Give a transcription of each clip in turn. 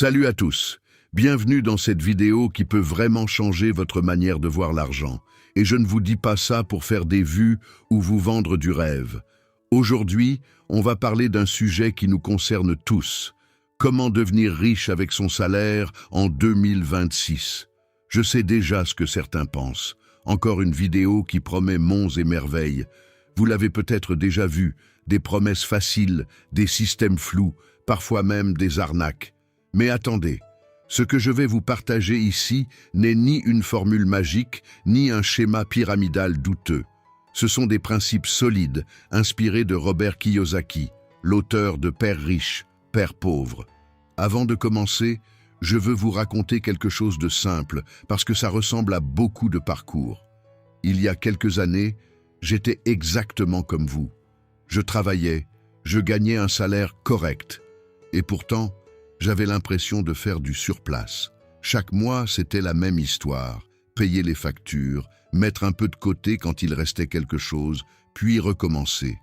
Salut à tous, bienvenue dans cette vidéo qui peut vraiment changer votre manière de voir l'argent. Et je ne vous dis pas ça pour faire des vues ou vous vendre du rêve. Aujourd'hui, on va parler d'un sujet qui nous concerne tous. Comment devenir riche avec son salaire en 2026? Je sais déjà ce que certains pensent. Encore une vidéo qui promet monts et merveilles. Vous l'avez peut-être déjà vu, des promesses faciles, des systèmes flous, parfois même des arnaques. Mais attendez, ce que je vais vous partager ici n'est ni une formule magique, ni un schéma pyramidal douteux. Ce sont des principes solides, inspirés de Robert Kiyosaki, l'auteur de Père riche, Père pauvre. Avant de commencer, je veux vous raconter quelque chose de simple, parce que ça ressemble à beaucoup de parcours. Il y a quelques années, j'étais exactement comme vous. Je travaillais, je gagnais un salaire correct. Et pourtant, j'avais l'impression de faire du surplace. Chaque mois, c'était la même histoire. Payer les factures, mettre un peu de côté quand il restait quelque chose, puis recommencer.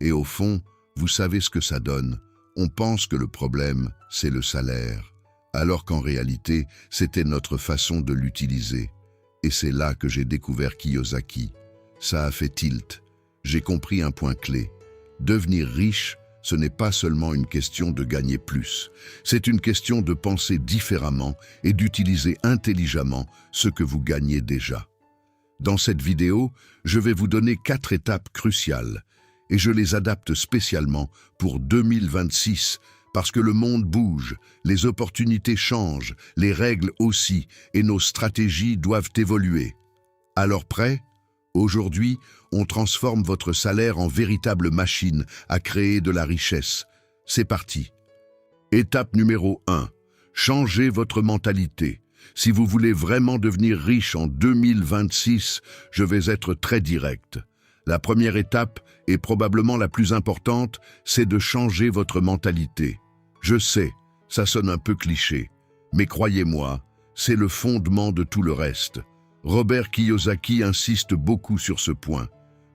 Et au fond, vous savez ce que ça donne. On pense que le problème, c'est le salaire, alors qu'en réalité, c'était notre façon de l'utiliser. Et c'est là que j'ai découvert Kiyosaki. Ça a fait tilt. J'ai compris un point clé. Devenir riche, ce n'est pas seulement une question de gagner plus. C'est une question de penser différemment et d'utiliser intelligemment ce que vous gagnez déjà. Dans cette vidéo, je vais vous donner 4 étapes cruciales et je les adapte spécialement pour 2026 parce que le monde bouge, les opportunités changent, les règles aussi et nos stratégies doivent évoluer. Alors prêt ? Aujourd'hui, on transforme votre salaire en véritable machine à créer de la richesse. C'est parti. Étape numéro 1. Changez votre mentalité. Si vous voulez vraiment devenir riche en 2026, je vais être très direct. La première étape, et probablement la plus importante, c'est de changer votre mentalité. Je sais, ça sonne un peu cliché, mais croyez-moi, c'est le fondement de tout le reste. Robert Kiyosaki insiste beaucoup sur ce point.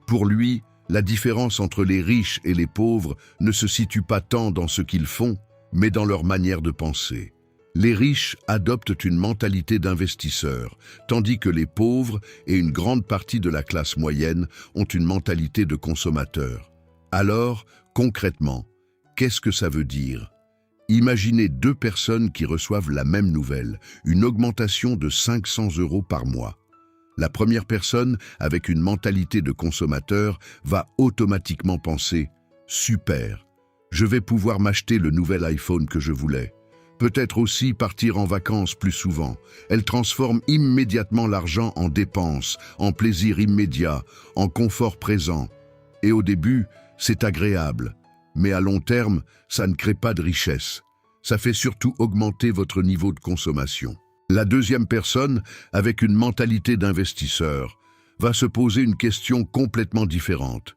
Pour lui, la différence entre les riches et les pauvres ne se situe pas tant dans ce qu'ils font, mais dans leur manière de penser. Les riches adoptent une mentalité d'investisseur, tandis que les pauvres et une grande partie de la classe moyenne ont une mentalité de consommateur. Alors, concrètement, qu'est-ce que ça veut dire ? Imaginez 2 personnes qui reçoivent la même nouvelle, une augmentation de 500 € par mois. La première personne, avec une mentalité de consommateur, va automatiquement penser « Super, je vais pouvoir m'acheter le nouvel iPhone que je voulais. Peut-être aussi partir en vacances plus souvent. » Elle transforme immédiatement l'argent en dépenses, en plaisir immédiat, en confort présent. Et au début, c'est agréable. Mais à long terme, ça ne crée pas de richesse. Ça fait surtout augmenter votre niveau de consommation. La deuxième personne, avec une mentalité d'investisseur, va se poser une question complètement différente.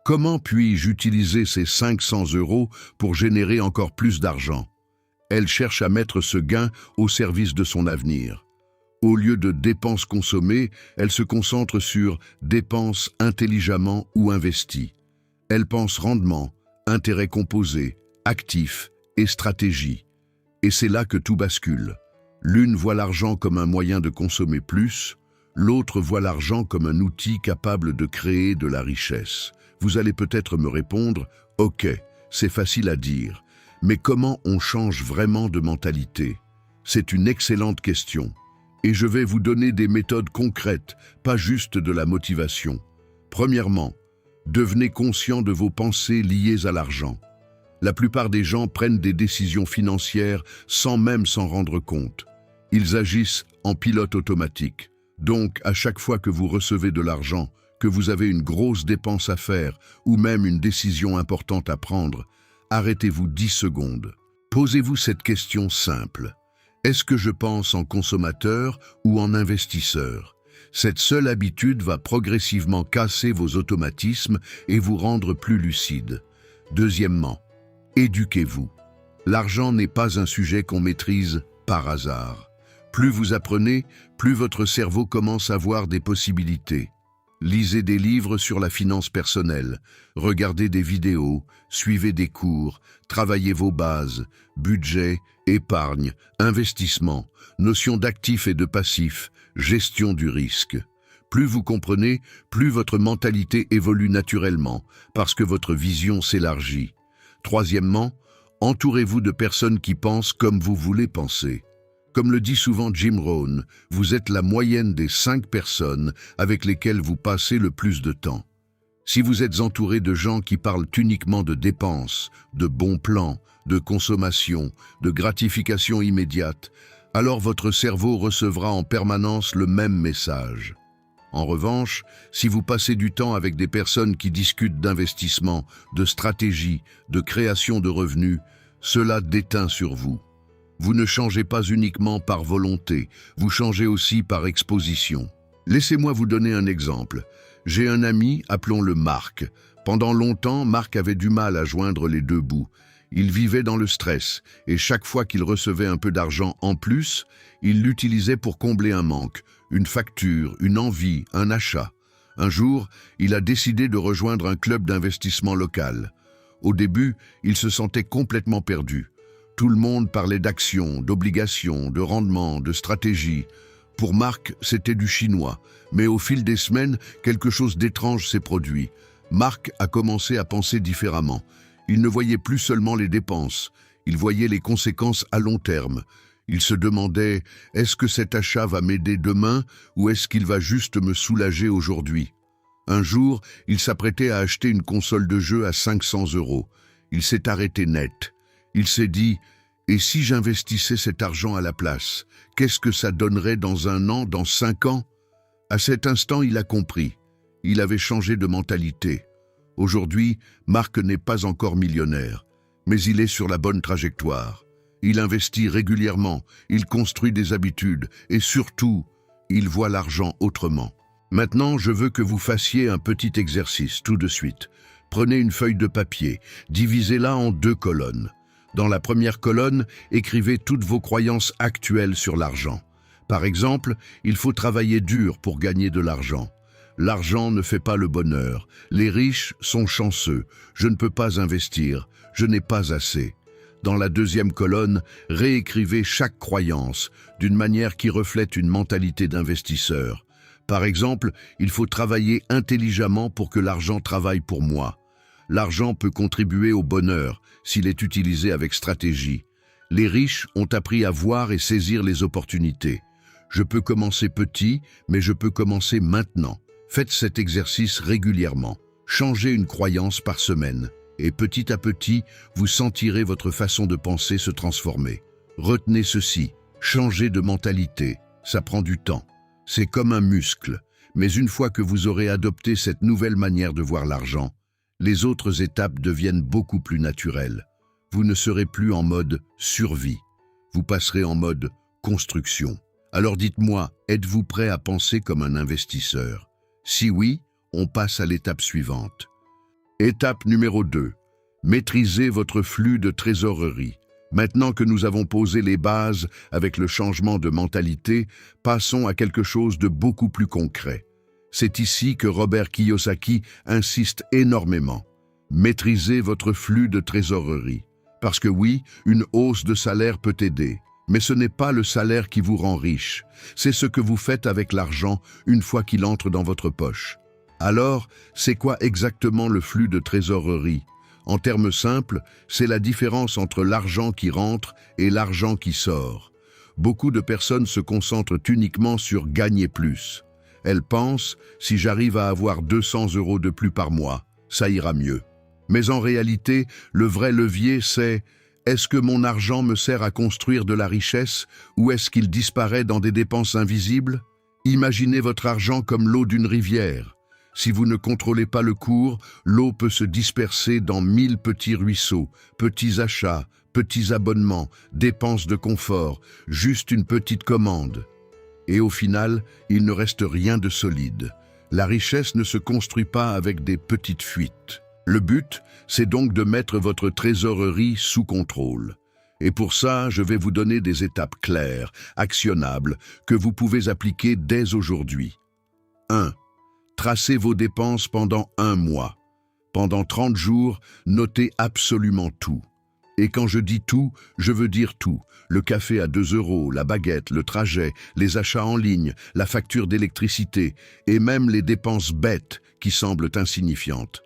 Comment puis-je utiliser ces 500 € pour générer encore plus d'argent ? Elle cherche à mettre ce gain au service de son avenir. Au lieu de dépenses consommées, elle se concentre sur dépenses intelligemment ou investies. Elle pense rendement, intérêt composé, actif et stratégie. Et c'est là que tout bascule. L'une voit l'argent comme un moyen de consommer plus, l'autre voit l'argent comme un outil capable de créer de la richesse. Vous allez peut-être me répondre « Ok, c'est facile à dire, mais comment on change vraiment de mentalité ?» C'est une excellente question. Et je vais vous donner des méthodes concrètes, pas juste de la motivation. Premièrement, devenez conscient de vos pensées liées à l'argent. La plupart des gens prennent des décisions financières sans même s'en rendre compte. Ils agissent en pilote automatique. Donc, à chaque fois que vous recevez de l'argent, que vous avez une grosse dépense à faire ou même une décision importante à prendre, arrêtez-vous 10 secondes. Posez-vous cette question simple. Est-ce que je pense en consommateur ou en investisseur ? Cette seule habitude va progressivement casser vos automatismes et vous rendre plus lucide. Deuxièmement, éduquez-vous. L'argent n'est pas un sujet qu'on maîtrise par hasard. Plus vous apprenez, plus votre cerveau commence à voir des possibilités. Lisez des livres sur la finance personnelle, regardez des vidéos, suivez des cours, travaillez vos bases, budget Épargne, investissement, notion d'actif et de passif, gestion du risque. Plus vous comprenez, plus votre mentalité évolue naturellement, parce que votre vision s'élargit. Troisièmement, entourez-vous de personnes qui pensent comme vous voulez penser. Comme le dit souvent Jim Rohn, vous êtes la moyenne des 5 personnes avec lesquelles vous passez le plus de temps. Si vous êtes entouré de gens qui parlent uniquement de dépenses, de bons plans, de consommation, de gratification immédiate, alors votre cerveau recevra en permanence le même message. En revanche, si vous passez du temps avec des personnes qui discutent d'investissement, de stratégie, de création de revenus, cela déteint sur vous. Vous ne changez pas uniquement par volonté, vous changez aussi par exposition. Laissez-moi vous donner un exemple. J'ai un ami, appelons-le Marc. Pendant longtemps, Marc avait du mal à joindre les deux bouts. Il vivait dans le stress, et chaque fois qu'il recevait un peu d'argent en plus, il l'utilisait pour combler un manque, une facture, une envie, un achat. Un jour, il a décidé de rejoindre un club d'investissement local. Au début, il se sentait complètement perdu. Tout le monde parlait d'actions, d'obligations, de rendement, de stratégie. Pour Marc, c'était du chinois, mais au fil des semaines, quelque chose d'étrange s'est produit. Marc a commencé à penser différemment. Il ne voyait plus seulement les dépenses, il voyait les conséquences à long terme. Il se demandait, est-ce que cet achat va m'aider demain ou est-ce qu'il va juste me soulager aujourd'hui? Un jour, il s'apprêtait à acheter une console de jeu à 500 €. Il s'est arrêté net. Il s'est dit, et si j'investissais cet argent à la place, qu'est-ce que ça donnerait dans 1 an, dans 5 ans? À cet instant, il a compris. Il avait changé de mentalité. Aujourd'hui, Marc n'est pas encore millionnaire, mais il est sur la bonne trajectoire. Il investit régulièrement, il construit des habitudes et surtout, il voit l'argent autrement. Maintenant, je veux que vous fassiez un petit exercice tout de suite. Prenez une feuille de papier, divisez-la en 2 colonnes. Dans la première colonne, écrivez toutes vos croyances actuelles sur l'argent. Par exemple, il faut travailler dur pour gagner de l'argent. L'argent ne fait pas le bonheur. Les riches sont chanceux. Je ne peux pas investir. Je n'ai pas assez. Dans la deuxième colonne, réécrivez chaque croyance d'une manière qui reflète une mentalité d'investisseur. Par exemple, il faut travailler intelligemment pour que l'argent travaille pour moi. L'argent peut contribuer au bonheur s'il est utilisé avec stratégie. Les riches ont appris à voir et saisir les opportunités. Je peux commencer petit, mais je peux commencer maintenant. Faites cet exercice régulièrement. Changez une croyance par semaine. Et petit à petit, vous sentirez votre façon de penser se transformer. Retenez ceci, changez de mentalité. Ça prend du temps. C'est comme un muscle. Mais une fois que vous aurez adopté cette nouvelle manière de voir l'argent, les autres étapes deviennent beaucoup plus naturelles. Vous ne serez plus en mode survie. Vous passerez en mode construction. Alors dites-moi, êtes-vous prêt à penser comme un investisseur? Si oui, on passe à l'étape suivante. Étape numéro 2. Maîtrisez votre flux de trésorerie. Maintenant que nous avons posé les bases avec le changement de mentalité, passons à quelque chose de beaucoup plus concret. C'est ici que Robert Kiyosaki insiste énormément. Maîtrisez votre flux de trésorerie. Parce que oui, une hausse de salaire peut aider. Mais ce n'est pas le salaire qui vous rend riche, c'est ce que vous faites avec l'argent une fois qu'il entre dans votre poche. Alors, c'est quoi exactement le flux de trésorerie? En termes simples, c'est la différence entre l'argent qui rentre et l'argent qui sort. Beaucoup de personnes se concentrent uniquement sur gagner plus. Elles pensent, si j'arrive à avoir 200 € de plus par mois, ça ira mieux. Mais en réalité, le vrai levier, c'est: est-ce que mon argent me sert à construire de la richesse ou est-ce qu'il disparaît dans des dépenses invisibles? Imaginez votre argent comme l'eau d'une rivière. Si vous ne contrôlez pas le cours, l'eau peut se disperser dans 1000 petits ruisseaux, petits achats, petits abonnements, dépenses de confort, juste une petite commande. Et au final, il ne reste rien de solide. La richesse ne se construit pas avec des petites fuites. Le but, c'est donc de mettre votre trésorerie sous contrôle. Et pour ça, je vais vous donner des étapes claires, actionnables, que vous pouvez appliquer dès aujourd'hui. 1. Tracez vos dépenses pendant 1 mois. Pendant 30 jours, notez absolument tout. Et quand je dis tout, je veux dire tout. Le café à 2 €, la baguette, le trajet, les achats en ligne, la facture d'électricité et même les dépenses bêtes qui semblent insignifiantes.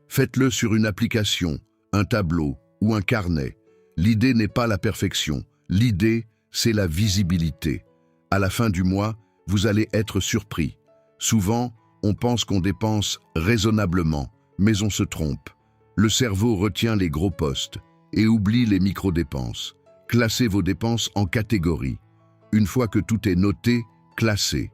Faites-le sur une application, un tableau ou un carnet. L'idée n'est pas la perfection, l'idée, c'est la visibilité. À la fin du mois, vous allez être surpris. Souvent, on pense qu'on dépense raisonnablement, mais on se trompe. Le cerveau retient les gros postes et oublie les micro-dépenses. Classez vos dépenses en catégories. Une fois que tout est noté, classez.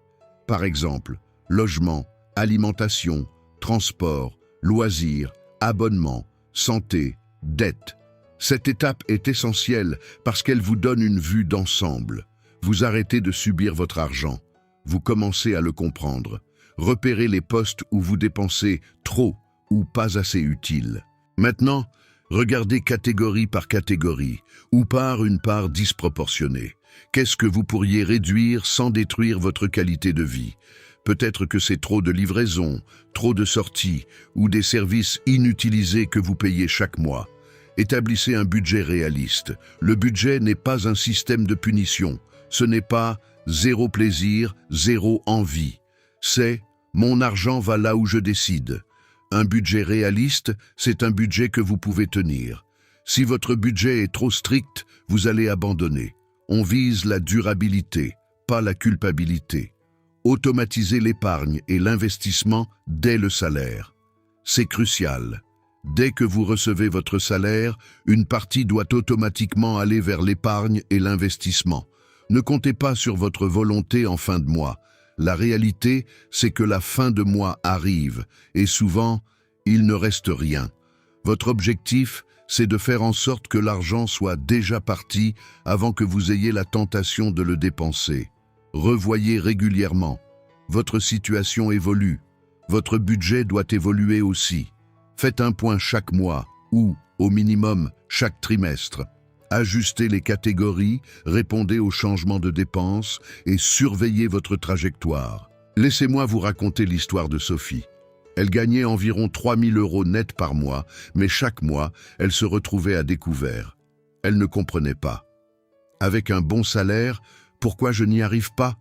Par exemple, logement, alimentation, transport, loisirs, abonnement, santé, dette. Cette étape est essentielle parce qu'elle vous donne une vue d'ensemble. Vous arrêtez de subir votre argent. Vous commencez à le comprendre. Repérez les postes où vous dépensez trop ou pas assez utile. Maintenant, regardez catégorie par catégorie ou par une part disproportionnée. Qu'est-ce que vous pourriez réduire sans détruire votre qualité de vie? Peut-être que c'est trop de livraisons, trop de sorties ou des services inutilisés que vous payez chaque mois. Établissez un budget réaliste. Le budget n'est pas un système de punition. Ce n'est pas zéro plaisir, zéro envie. C'est mon argent va là où je décide. Un budget réaliste, c'est un budget que vous pouvez tenir. Si votre budget est trop strict, vous allez abandonner. On vise la durabilité, pas la culpabilité. Automatisez l'épargne et l'investissement dès le salaire. C'est crucial. Dès que vous recevez votre salaire, une partie doit automatiquement aller vers l'épargne et l'investissement. Ne comptez pas sur votre volonté en fin de mois. La réalité, c'est que la fin de mois arrive et souvent, il ne reste rien. Votre objectif, c'est de faire en sorte que l'argent soit déjà parti avant que vous ayez la tentation de le dépenser. Revoyez régulièrement. Votre situation évolue. Votre budget doit évoluer aussi. Faites un point chaque mois ou, au minimum, chaque trimestre. Ajustez les catégories, répondez aux changements de dépenses et surveillez votre trajectoire. Laissez-moi vous raconter l'histoire de Sophie. Elle gagnait environ 3 000 € net par mois, mais chaque mois, elle se retrouvait à découvert. Elle ne comprenait pas. Avec un bon salaire, pourquoi je n'y arrive pas?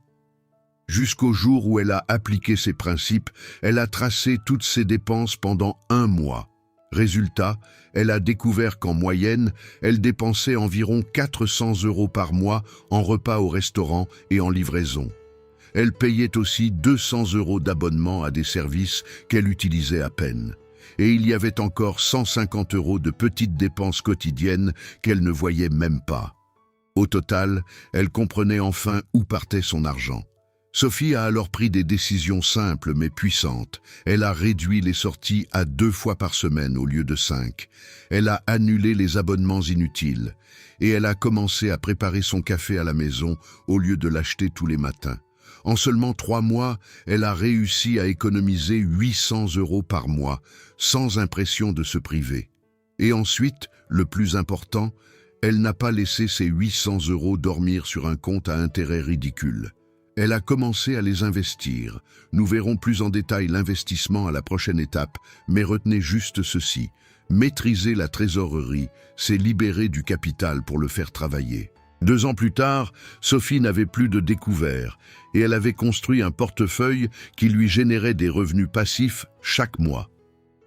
Jusqu'au jour où elle a appliqué ses principes, elle a tracé toutes ses dépenses pendant 1 mois. Résultat, elle a découvert qu'en moyenne, elle dépensait environ 400 € par mois en repas au restaurant et en livraison. Elle payait aussi 200 € d'abonnement à des services qu'elle utilisait à peine. Et il y avait encore 150 € de petites dépenses quotidiennes qu'elle ne voyait même pas. Au total, elle comprenait enfin où partait son argent. Sophie a alors pris des décisions simples mais puissantes. Elle a réduit les sorties à 2 fois par semaine au lieu de 5. Elle a annulé les abonnements inutiles. Et elle a commencé à préparer son café à la maison au lieu de l'acheter tous les matins. En seulement 3 mois, elle a réussi à économiser 800 € par mois, sans impression de se priver. Et ensuite, le plus important, elle n'a pas laissé ces 800 € dormir sur un compte à intérêt ridicule. Elle a commencé à les investir. Nous verrons plus en détail l'investissement à la prochaine étape, mais retenez juste ceci. Maîtriser la trésorerie, c'est libérer du capital pour le faire travailler. 2 ans plus tard, Sophie n'avait plus de découvert et elle avait construit un portefeuille qui lui générait des revenus passifs chaque mois.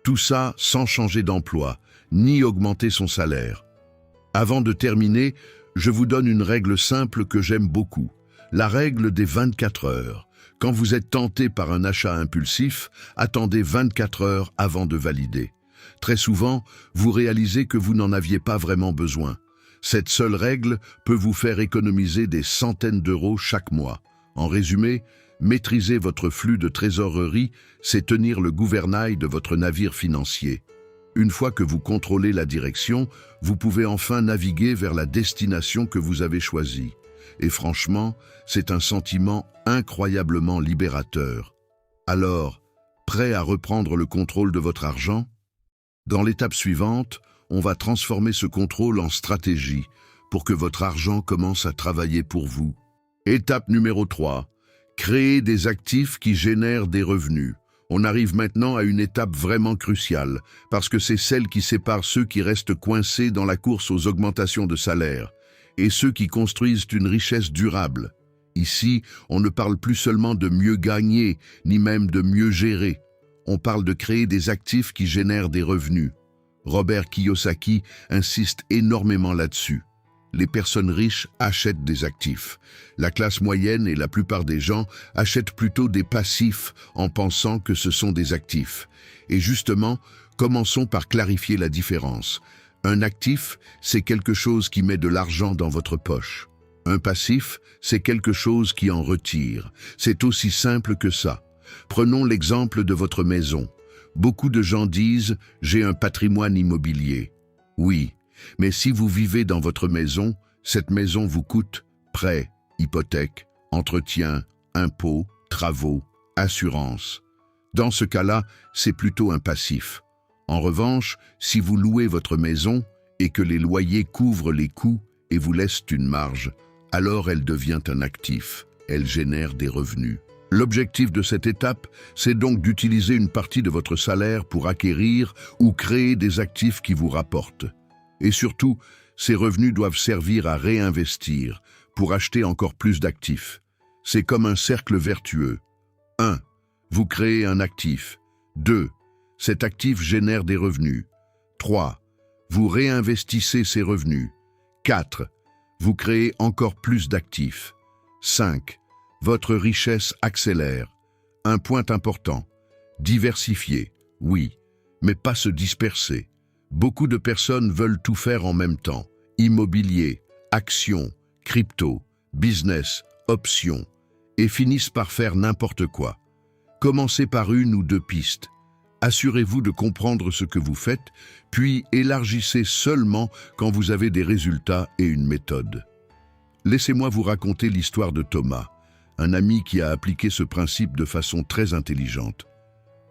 Tout ça sans changer d'emploi, ni augmenter son salaire. Avant de terminer, je vous donne une règle simple que j'aime beaucoup. La règle des 24 heures. Quand vous êtes tenté par un achat impulsif, attendez 24 heures avant de valider. Très souvent, vous réalisez que vous n'en aviez pas vraiment besoin. Cette seule règle peut vous faire économiser des centaines d'euros chaque mois. En résumé, maîtriser votre flux de trésorerie, c'est tenir le gouvernail de votre navire financier. Une fois que vous contrôlez la direction, vous pouvez enfin naviguer vers la destination que vous avez choisie. Et franchement, c'est un sentiment incroyablement libérateur. Alors, prêt à reprendre le contrôle de votre argent? Dans l'étape suivante, on va transformer ce contrôle en stratégie pour que votre argent commence à travailler pour vous. Étape numéro 3. Créer des actifs qui génèrent des revenus. On arrive maintenant à une étape vraiment cruciale, parce que c'est celle qui sépare ceux qui restent coincés dans la course aux augmentations de salaire et ceux qui construisent une richesse durable. Ici, on ne parle plus seulement de mieux gagner, ni même de mieux gérer. On parle de créer des actifs qui génèrent des revenus. Robert Kiyosaki insiste énormément là-dessus. Les personnes riches achètent des actifs. La classe moyenne et la plupart des gens achètent plutôt des passifs en pensant que ce sont des actifs. Et justement, commençons par clarifier la différence. Un actif, c'est quelque chose qui met de l'argent dans votre poche. Un passif, c'est quelque chose qui en retire. C'est aussi simple que ça. Prenons l'exemple de votre maison. Beaucoup de gens disent « j'ai un patrimoine immobilier ». Oui, mais si vous vivez dans votre maison, cette maison vous coûte prêt, hypothèque, entretien, impôts, travaux, assurance. Dans ce cas-là, c'est plutôt un passif. En revanche, si vous louez votre maison et que les loyers couvrent les coûts et vous laissent une marge, alors elle devient un actif, elle génère des revenus. L'objectif de cette étape, c'est donc d'utiliser une partie de votre salaire pour acquérir ou créer des actifs qui vous rapportent. Et surtout, ces revenus doivent servir à réinvestir pour acheter encore plus d'actifs. C'est comme un cercle vertueux. 1. Vous créez un actif. 2. Cet actif génère des revenus. 3. Vous réinvestissez ces revenus. 4. Vous créez encore plus d'actifs. 5. Votre richesse accélère. Un point important. Diversifier, oui, mais pas se disperser. Beaucoup de personnes veulent tout faire en même temps. Immobilier, actions, crypto, business, options, et finissent par faire n'importe quoi. Commencez par une ou deux pistes. Assurez-vous de comprendre ce que vous faites, puis élargissez seulement quand vous avez des résultats et une méthode. Laissez-moi vous raconter l'histoire de Thomas, un ami qui a appliqué ce principe de façon très intelligente.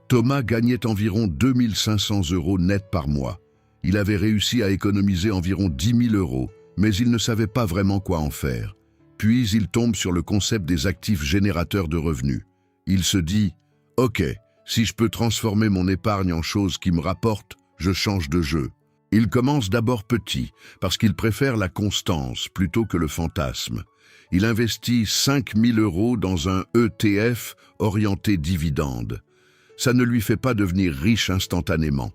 Thomas gagnait environ 2 500 € net par mois. Il avait réussi à économiser environ 10 000 €, mais il ne savait pas vraiment quoi en faire. Puis il tombe sur le concept des actifs générateurs de revenus. Il se dit « Ok, si je peux transformer mon épargne en choses qui me rapportent, je change de jeu ». Il commence d'abord petit, parce qu'il préfère la constance plutôt que le fantasme. Il investit 5 000 € dans un ETF orienté dividende. Ça ne lui fait pas devenir riche instantanément.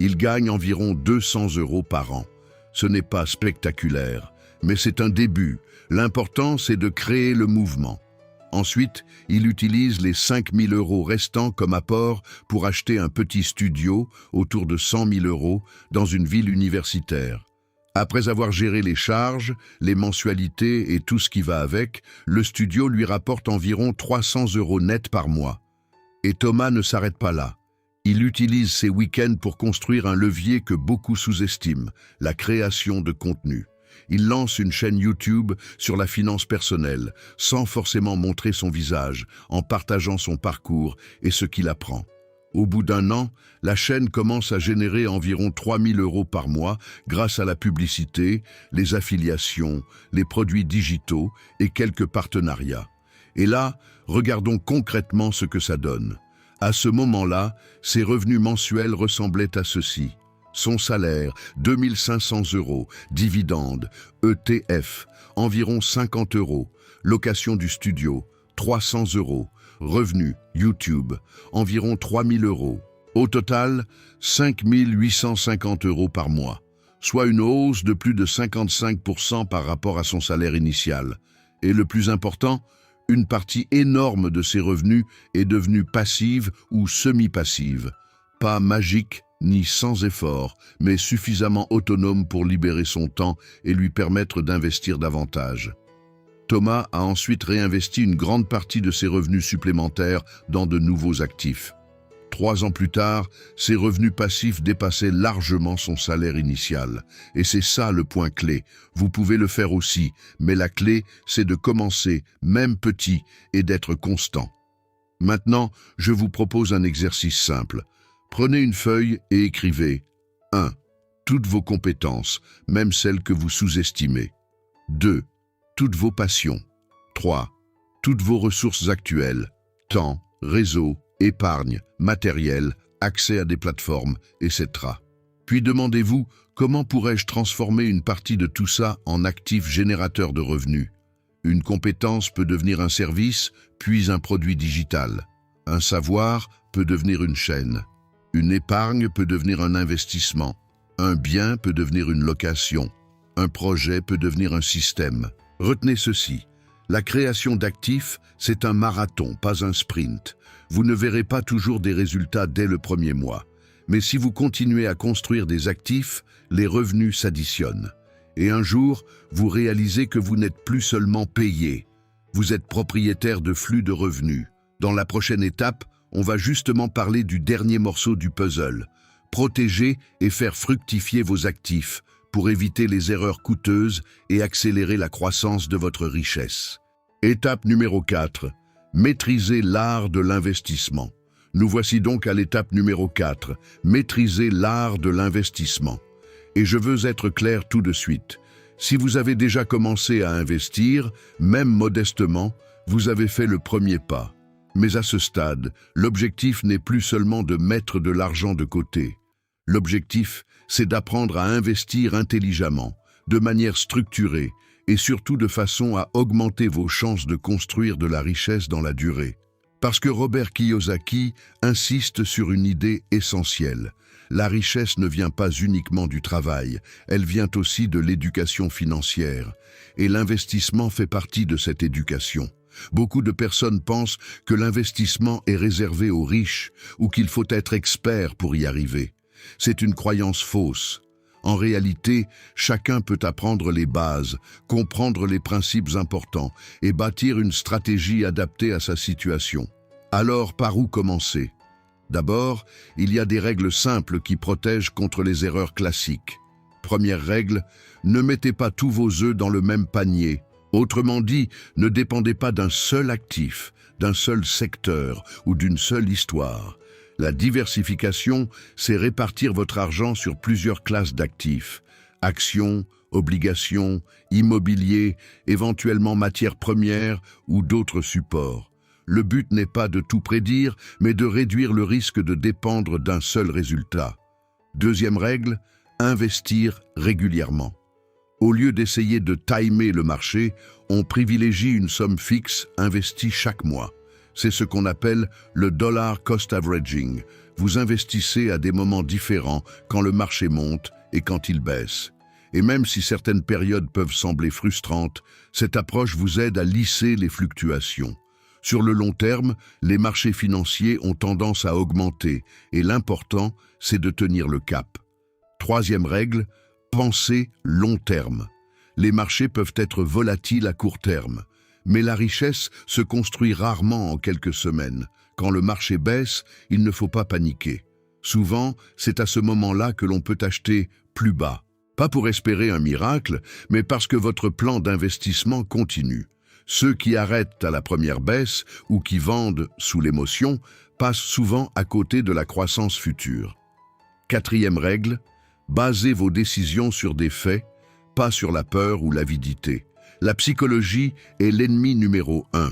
Il gagne environ 200 € par an. Ce n'est pas spectaculaire, mais c'est un début. L'important, c'est de créer le mouvement. Ensuite, il utilise les 5 000 € restants comme apport pour acheter un petit studio autour de 100 000 € dans une ville universitaire. Après avoir géré les charges, les mensualités et tout ce qui va avec, le studio lui rapporte environ 300 € net par mois. Et Thomas ne s'arrête pas là. Il utilise ses week-ends pour construire un levier que beaucoup sous-estiment, la création de contenu. Il lance une chaîne YouTube sur la finance personnelle, sans forcément montrer son visage, en partageant son parcours et ce qu'il apprend. Au bout d'un an, la chaîne commence à générer environ 3 000 € par mois grâce à la publicité, les affiliations, les produits digitaux et quelques partenariats. Et là, regardons concrètement ce que ça donne. À ce moment-là, ses revenus mensuels ressemblaient à ceci. Son salaire, 2 500 €, dividendes, ETF, environ 50 €, location du studio, 300 €, revenus, YouTube, environ 3 000 €. Au total, 5 850 € par mois, soit une hausse de plus de 55% par rapport à son salaire initial. Et le plus important, une partie énorme de ses revenus est devenue passive ou semi-passive. Pas magique ni sans effort, mais suffisamment autonome pour libérer son temps et lui permettre d'investir davantage. Thomas a ensuite réinvesti une grande partie de ses revenus supplémentaires dans de nouveaux actifs. 3 ans plus tard, ses revenus passifs dépassaient largement son salaire initial. Et c'est ça le point clé. Vous pouvez le faire aussi, mais la clé, c'est de commencer, même petit, et d'être constant. Maintenant, je vous propose un exercice simple. Prenez une feuille et écrivez 1. Toutes vos compétences, même celles que vous sous-estimez. 2. Toutes vos passions. 3. Toutes vos ressources actuelles, temps, réseau, épargne, matériel, accès à des plateformes, etc. Puis demandez-vous, comment pourrais-je transformer une partie de tout ça en actif générateur de revenus? Une compétence peut devenir un service, puis un produit digital. Un savoir peut devenir une chaîne. Une épargne peut devenir un investissement. Un bien peut devenir une location. Un projet peut devenir un système. Retenez ceci. La création d'actifs, c'est un marathon, pas un sprint. Vous ne verrez pas toujours des résultats dès le premier mois. Mais si vous continuez à construire des actifs, les revenus s'additionnent. Et un jour, vous réalisez que vous n'êtes plus seulement payé. Vous êtes propriétaire de flux de revenus. Dans la prochaine étape, on va justement parler du dernier morceau du puzzle. Protéger et faire fructifier vos actifs pour éviter les erreurs coûteuses et accélérer la croissance de votre richesse. Étape numéro 4. Maîtriser l'art de l'investissement. Nous voici donc à l'étape numéro 4. Maîtriser l'art de l'investissement. Et je veux être clair tout de suite. Si vous avez déjà commencé à investir, même modestement, vous avez fait le premier pas. Mais à ce stade, l'objectif n'est plus seulement de mettre de l'argent de côté. L'objectif, c'est d'apprendre à investir intelligemment, de manière structurée et surtout de façon à augmenter vos chances de construire de la richesse dans la durée. Parce que Robert Kiyosaki insiste sur une idée essentielle. La richesse ne vient pas uniquement du travail, elle vient aussi de l'éducation financière. Et l'investissement fait partie de cette éducation. Beaucoup de personnes pensent que l'investissement est réservé aux riches ou qu'il faut être expert pour y arriver. C'est une croyance fausse. En réalité, chacun peut apprendre les bases, comprendre les principes importants et bâtir une stratégie adaptée à sa situation. Alors, par où commencer? D'abord, il y a des règles simples qui protègent contre les erreurs classiques. Première règle, ne mettez pas tous vos œufs dans le même panier. Autrement dit, ne dépendez pas d'un seul actif, d'un seul secteur ou d'une seule histoire. La diversification, c'est répartir votre argent sur plusieurs classes d'actifs. Actions, obligations, immobilier, éventuellement matières premières ou d'autres supports. Le but n'est pas de tout prédire, mais de réduire le risque de dépendre d'un seul résultat. Deuxième règle, investir régulièrement. Au lieu d'essayer de timer le marché, on privilégie une somme fixe investie chaque mois. C'est ce qu'on appelle le dollar cost averaging. Vous investissez à des moments différents quand le marché monte et quand il baisse. Et même si certaines périodes peuvent sembler frustrantes, cette approche vous aide à lisser les fluctuations. Sur le long terme, les marchés financiers ont tendance à augmenter et l'important, c'est de tenir le cap. Troisième règle, pensez long terme. Les marchés peuvent être volatiles à court terme, mais la richesse se construit rarement en quelques semaines. Quand le marché baisse, il ne faut pas paniquer. Souvent, c'est à ce moment-là que l'on peut acheter plus bas. Pas pour espérer un miracle, mais parce que votre plan d'investissement continue. Ceux qui arrêtent à la première baisse ou qui vendent sous l'émotion passent souvent à côté de la croissance future. Quatrième règle, basez vos décisions sur des faits, pas sur la peur ou l'avidité. La psychologie est l'ennemi numéro 1.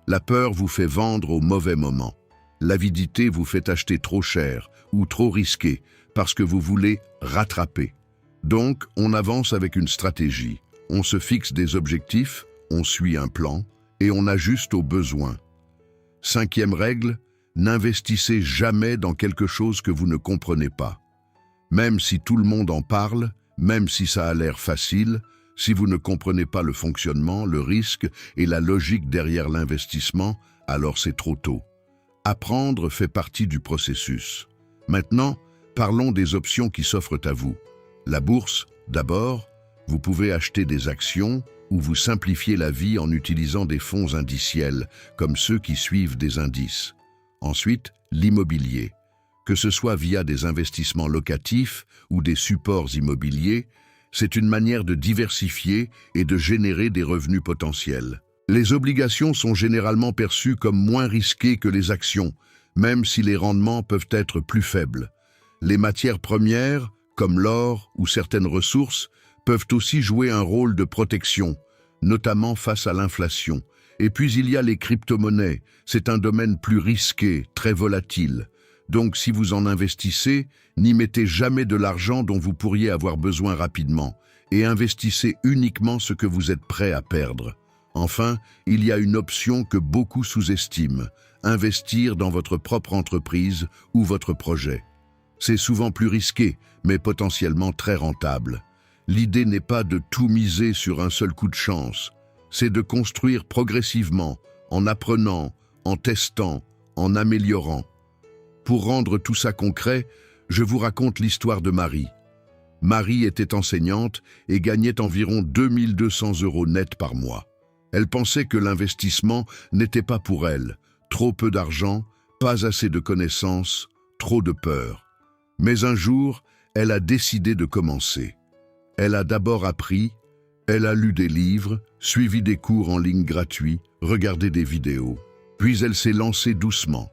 La peur vous fait vendre au mauvais moment. L'avidité vous fait acheter trop cher ou trop risqué parce que vous voulez rattraper. Donc, on avance avec une stratégie. On se fixe des objectifs, on suit un plan et on ajuste aux besoins. Cinquième règle, n'investissez jamais dans quelque chose que vous ne comprenez pas. Même si tout le monde en parle, même si ça a l'air facile, si vous ne comprenez pas le fonctionnement, le risque et la logique derrière l'investissement, alors c'est trop tôt. Apprendre fait partie du processus. Maintenant, parlons des options qui s'offrent à vous. La bourse, d'abord, vous pouvez acheter des actions ou vous simplifier la vie en utilisant des fonds indiciels, comme ceux qui suivent des indices. Ensuite, l'immobilier. Que ce soit via des investissements locatifs ou des supports immobiliers, c'est une manière de diversifier et de générer des revenus potentiels. Les obligations sont généralement perçues comme moins risquées que les actions, même si les rendements peuvent être plus faibles. Les matières premières, comme l'or ou certaines ressources, peuvent aussi jouer un rôle de protection. notamment face à l'inflation. Et puis il y a les crypto-monnaies. C'est un domaine plus risqué, très volatile. Donc si vous en investissez, n'y mettez jamais de l'argent dont vous pourriez avoir besoin rapidement et investissez uniquement ce que vous êtes prêt à perdre. Enfin, il y a une option que beaucoup sous-estiment, investir dans votre propre entreprise ou votre projet. C'est souvent plus risqué, mais potentiellement très rentable. L'idée n'est pas de tout miser sur un seul coup de chance, c'est de construire progressivement, en apprenant, en testant, en améliorant. Pour rendre tout ça concret, je vous raconte l'histoire de Marie. Marie était enseignante et gagnait environ 2200 € net par mois. Elle pensait que l'investissement n'était pas pour elle. Trop peu d'argent, pas assez de connaissances, trop de peur. Mais un jour, elle a décidé de commencer. Elle a d'abord appris, elle a lu des livres, suivi des cours en ligne gratuits, regardé des vidéos. Puis elle s'est lancée doucement.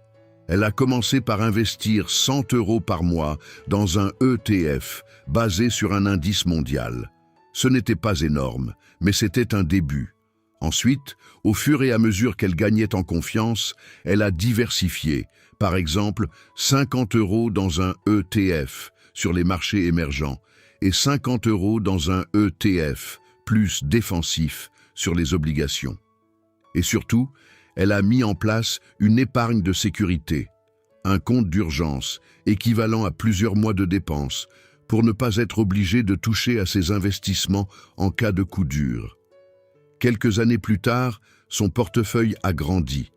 Elle a commencé par investir 100 € par mois dans un ETF basé sur un indice mondial. Ce n'était pas énorme, mais c'était un début. Ensuite, au fur et à mesure qu'elle gagnait en confiance, elle a diversifié. Par exemple, 50 € dans un ETF sur les marchés émergents et 50 € dans un ETF plus défensif sur les obligations. Et surtout, elle a mis en place une épargne de sécurité, un compte d'urgence équivalent à plusieurs mois de dépenses pour ne pas être obligée de toucher à ses investissements en cas de coup dur. Quelques années plus tard, son portefeuille a grandi.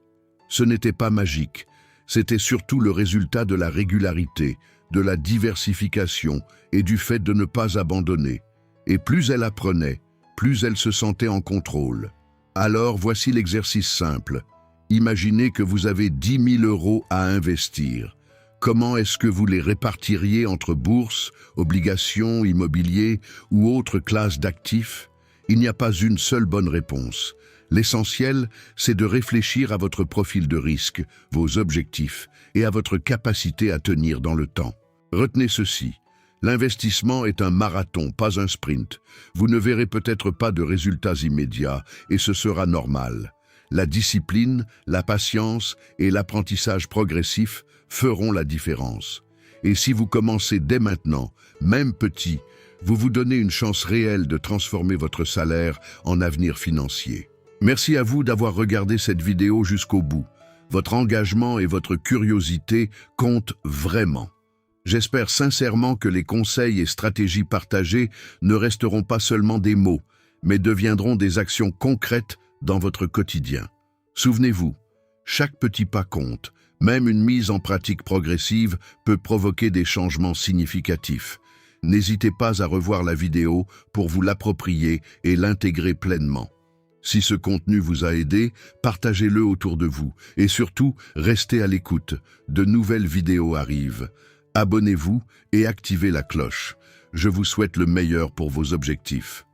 Ce n'était pas magique, c'était surtout le résultat de la régularité, de la diversification et du fait de ne pas abandonner. Et plus elle apprenait, plus elle se sentait en contrôle. Alors voici l'exercice simple. Imaginez que vous avez 10 000 € à investir. Comment est-ce que vous les répartiriez entre bourse, obligations, immobilier ou autres classes d'actifs? Il n'y a pas une seule bonne réponse. L'essentiel, c'est de réfléchir à votre profil de risque, vos objectifs et à votre capacité à tenir dans le temps. Retenez ceci. L'investissement est un marathon, pas un sprint. Vous ne verrez peut-être pas de résultats immédiats et ce sera normal. La discipline, la patience et l'apprentissage progressif feront la différence. Et si vous commencez dès maintenant, même petit, vous vous donnez une chance réelle de transformer votre salaire en avenir financier. Merci à vous d'avoir regardé cette vidéo jusqu'au bout. Votre engagement et votre curiosité comptent vraiment. J'espère sincèrement que les conseils et stratégies partagées ne resteront pas seulement des mots, mais deviendront des actions concrètes dans votre quotidien. Souvenez-vous, chaque petit pas compte. Même une mise en pratique progressive peut provoquer des changements significatifs. N'hésitez pas à revoir la vidéo pour vous l'approprier et l'intégrer pleinement. Si ce contenu vous a aidé, partagez-le autour de vous et surtout, restez à l'écoute. De nouvelles vidéos arrivent. Abonnez-vous et activez la cloche. Je vous souhaite le meilleur pour vos objectifs.